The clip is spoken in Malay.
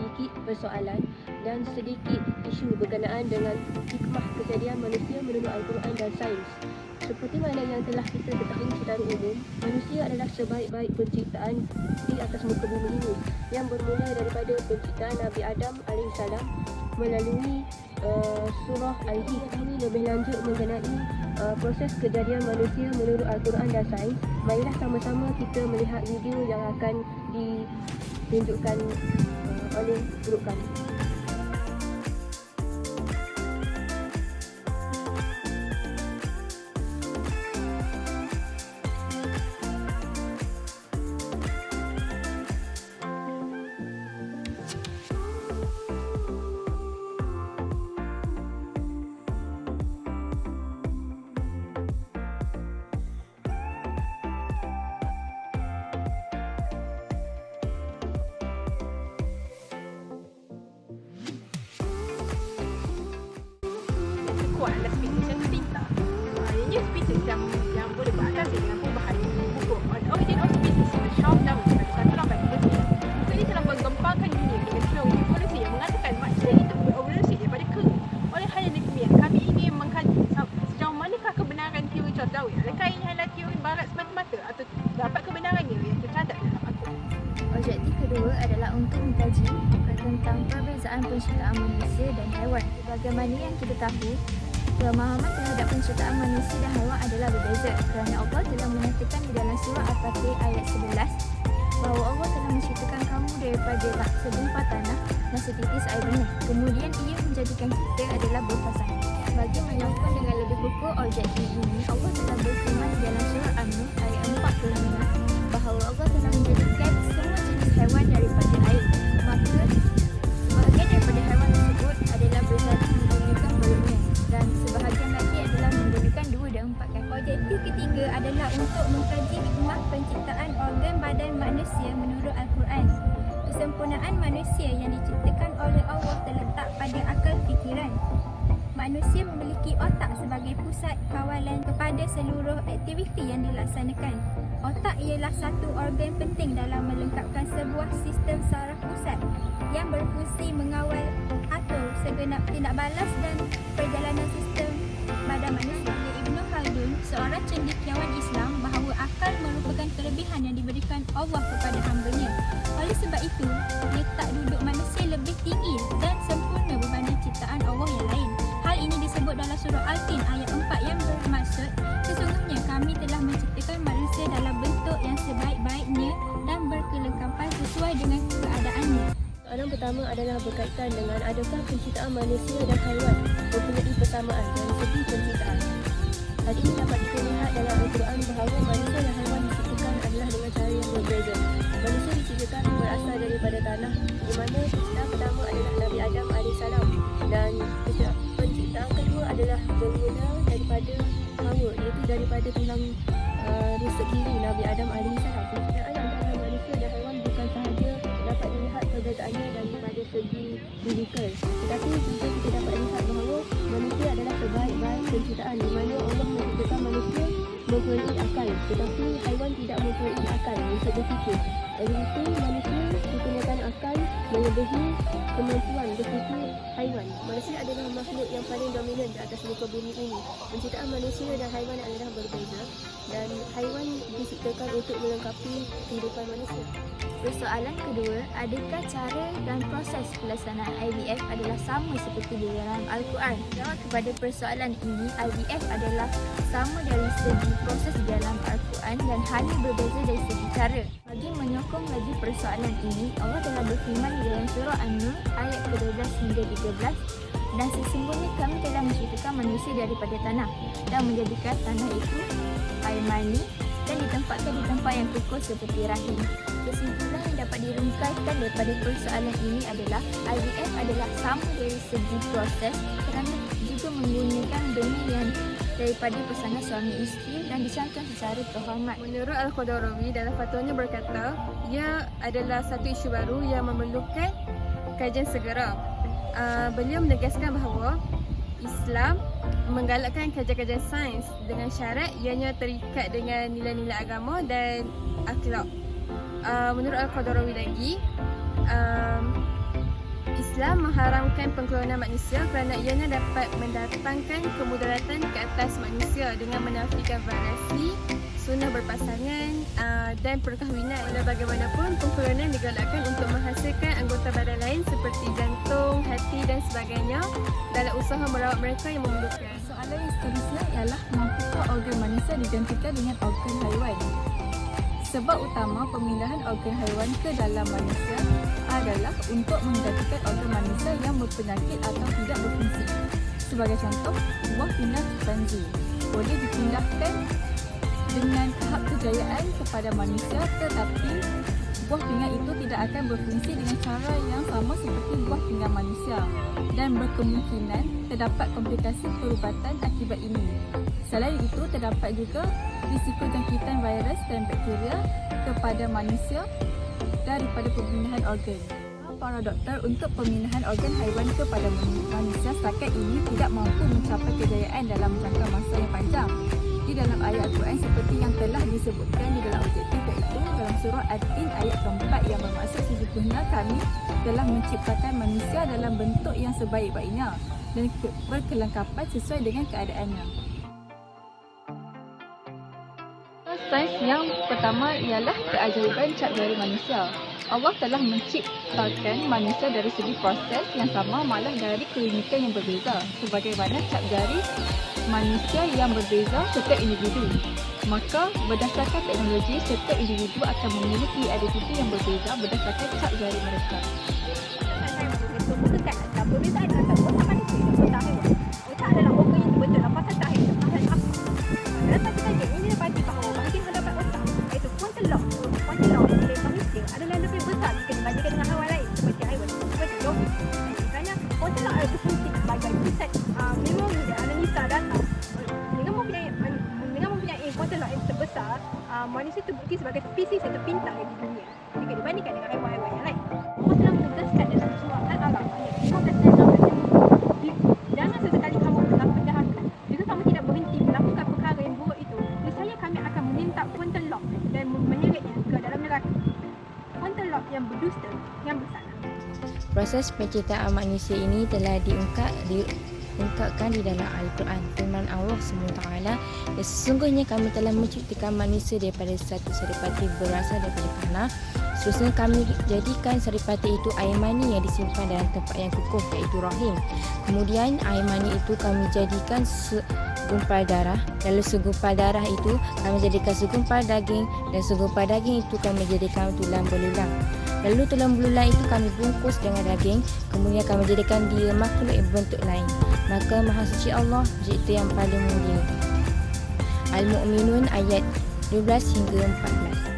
sedikit persoalan dan sedikit isu berkenaan dengan hikmah kejadian manusia menurut Al-Quran dan sains. Seperti mana yang telah kita ketahui secara umum, manusia adalah sebaik-baik penciptaan di atas muka bumi ini, yang bermula daripada penciptaan Nabi Adam AS melalui surah Al-Hijr. Ini lebih lanjut mengenai proses kejadian manusia menurut Al-Quran dan sains. Marilah sama-sama kita melihat video yang akan ditunjukkan oleh grup kami. Kuatlah speed macam tu tinta. Ianya speed yang boleh beratasi dengan perubahan buku. Origin of speed is the shock down pada satu lambat evolusi. So ini telah menggemparkan dunia dengan teori evolusi yang mengatakan manusia itu berevolusi daripada kera. Oleh hal yang demikian, kami ingin mengkaji sejauh manakah kebenaran teori Charles Darwin. Adakah ini hanyalah teori barat semata-mata atau dapat kebenarannya yang tercatat dalam Al-Quran? Objektif kedua adalah untuk mengkaji tentang perbezaan penciptaan manusia dan haiwan. Sebagaimana yang kita tahu, pemahaman terhadap penciptaan manusia dan haiwan adalah berbeza kerana Allah telah menyatakan di dalam surah Al-Fatih ayat 11 bahawa Allah telah menciptakan kamu daripada segumpal tanah dan setitis air benih. Kemudian ia menjadikan kita adalah berpasangan. Bagi menyokong dengan lebih kukuh objektif ini, Allah telah berfirman di dalam surah An-Nur ayat 45 bahawa Allah telah menjadikan semua jenis haiwan daripada air. Maka sebahagian daripada haiwan tersebut adalah bersatu menggunakan perutnya dan sebahagian lagi adalah menggunakan 2 dan 4 kaki. Objektif ketiga adalah untuk mengkaji hikmah penciptaan organ badan manusia menurut Al-Quran. Kesempurnaan manusia yang diciptakan oleh Allah terletak pada akal fikiran. Manusia memiliki otak sebagai pusat kawalan kepada seluruh aktiviti yang dilaksanakan. Otak ialah satu organ penting dalam melengkapkan sebuah sistem saraf pusat yang berfungsi mengawal atur segenap tindak balas dan perjalanan sistem badan manusia. Ibnu Khaldun, seorang cendekiawan Islam, bahawa akal merupakan kelebihan yang diberikan Allah kepada hamba-Nya. Oleh sebab itu, letak duduk manusia lebih tinggi dan sempurna berbanding ciptaan Allah yang lain. Hal ini disebut dalam surah Al-Tin ayat 4 yang bermaksud, sesungguhnya kami telah menciptakan manusia dalam bentuk yang sebaik-baiknya dan berkelengkapan sesuai dengan keadaannya. Soalan pertama adalah berkaitan dengan adakah penciptaan manusia dan haiwan mempunyai persamaan dari segi penciptaan. Hal ini dapat kita lihat dalam Al-Quran bahawa manusia dan haiwan diciptakan adalah dengan cara yang berbeza. Manusia diciptakan berasal daripada tanah, di mana penciptaan pertama adalah Nabi Adam AS dan penciptaan kedua adalah bermula daripada Hawa, iaitu daripada tulang rusuk kiri Nabi Adam AS. Perbezaan antara manusia dan haiwan bukan sahaja dapat dilihat perbezaannya daripada segi fizikal, tetapi juga kita dapat lihat bahawa manusia adalah sebaik-baik penciptaan, di mana Allah menciptakan manusia mempunyai akal, tetapi haiwan tidak mempunyai akal untuk berfikir. Oleh itu, manusia dikurniakan akal melebihi kemampuan berfikir haiwan. Manusia adalah makhluk yang paling dominan di atas muka bumi ini. Penciptaan manusia dan haiwan adalah berbeza dan haiwan diciptakan untuk melengkapi kehidupan manusia. Persoalan kedua, adakah cara dan proses pelaksanaan IVF adalah sama seperti di dalam Al-Quran? Jawab kepada persoalan ini, IVF adalah sama dari segi proses di dalam Al-Quran dan hanya berbeza dari segi cara. Bagi menyokong lagi persoalan ini, Allah telah berfirman di dalam surah An-Nur ayat ke-12 hingga 13, dan sesungguhnya kami telah menciptakan manusia daripada tanah dan menjadikan tanah itu air mani dan ditempatkan di tempat yang kukuh seperti rahim. Kesimpulan yang dapat dirungkaikan daripada persoalan ini adalah IVF adalah sama dari segi proses kerana juga menggunakan benih yang daripada pasangan suami isteri dan dicantum secara terhormat. Menurut Al-Qadarawi, dalam fatwanya berkata, ia adalah satu isu baru yang memerlukan kajian segera. Beliau menegaskan bahawa Islam menggalakkan kajian-kajian sains dengan syarat ianya terikat dengan nilai-nilai agama dan akhlak. Menurut Al-Qadarawi lagi, Islam mengharamkan pengklonan manusia kerana ianya dapat mendatangkan kemudaratan ke atas manusia dengan menafikan variasi, sunnah berpasangan dan perkahwinan. Walau bagaimanapun, pengklonan digalakkan untuk menghasilkan anggota badan lain seperti jantung, hati dan sebagainya dalam usaha merawat mereka yang memerlukan. Soalan yang seterusnya ialah mampukah organ manusia digantikan dengan organ haiwan? Sebab utama pemindahan organ haiwan ke dalam manusia adalah untuk menggantikan organ manusia yang berpenyakit atau tidak berfungsi. Sebagai contoh, buah pinggang chimpanzee boleh dipindahkan dengan tahap kejayaan kepada manusia, tetapi buah pinggang itu tidak akan berfungsi dengan cara yang sama seperti buah pinggang manusia dan berkemungkinan terdapat komplikasi perubatan akibat ini. Selain itu, terdapat juga risiko jangkitan virus dan bakteria kepada manusia daripada pemindahan organ. Para doktor untuk pemindahan organ haiwan kepada manusia setakat ini tidak mampu mencapai kejayaan dalam jangka masa yang panjang. Di dalam ayat Al-Quran seperti yang telah disebutkan di dalam objektif, iaitu dalam surah At-Tin ayat keempat yang bermaksud sesungguhnya kami telah menciptakan manusia dalam bentuk yang sebaik-baiknya dan berkelengkapan sesuai dengan keadaannya. Sains yang pertama ialah keajaiban cap jari manusia. Allah telah menciptakan manusia dari segi proses yang sama malah dari keunikan yang berbeza sebagaimana cap jari manusia yang berbeza setiap individu. Maka berdasarkan teknologi, setiap individu akan memiliki identiti yang berbeza berdasarkan cap jari mereka. Perbezaan antara otak manusia dan otak haiwan. Otak adalah organ yang terbentuk dalam fasa terakhir tahan akal. Dalam satu kajian ini dapati bahawa bahagian hadapan otak iaitu frontal lobe milik manusia adalah lebih besar jika dibandingkan dengan haiwan lain seperti haiwan seperti dolphin. Kerana frontal lobe ada berfungsi sebagai pusat memori dan analisa data. Dengan mempunyai frontal lobe yang terbesar, manusia terbukti sebagai spesies yang terpintar di dunia jika dibandingkan dengan haiwan-haiwan yang lain. Allah telah menegaskan dalam surah Al-Alaq ayat 15 jangan sesekali kamu telah pendahaka. Jika kamu tidak berhenti melakukan perkara yang buruk itu, nescaya kami akan menintap frontal lobe dan menyeretnya ke dalam neraka. Frontal lobe yang berdusta, yang bersalah. Proses penciptaan manusia ini telah diungkapkan di dalam Al-Quran. Firman Allah SWT, "Dan sesungguhnya kami telah menciptakan manusia daripada satu saripati berasal daripada tanah. Seterusnya kami jadikan saripati itu air mani yang disimpan dalam tempat yang kukuh, iaitu rahim. Kemudian air mani itu kami jadikan segumpal darah. Lalu segumpal darah itu kami jadikan segumpal daging, dan segumpal daging itu kami jadikan tulang belulang. Lalu tulang belulang itu kami bungkus dengan daging, kemudian kami jadikan dia makhluk yang berbentuk lain. Maka Maha Suci Allah, itu yang paling mulia." Al-Mu'minun ayat 12 hingga 14.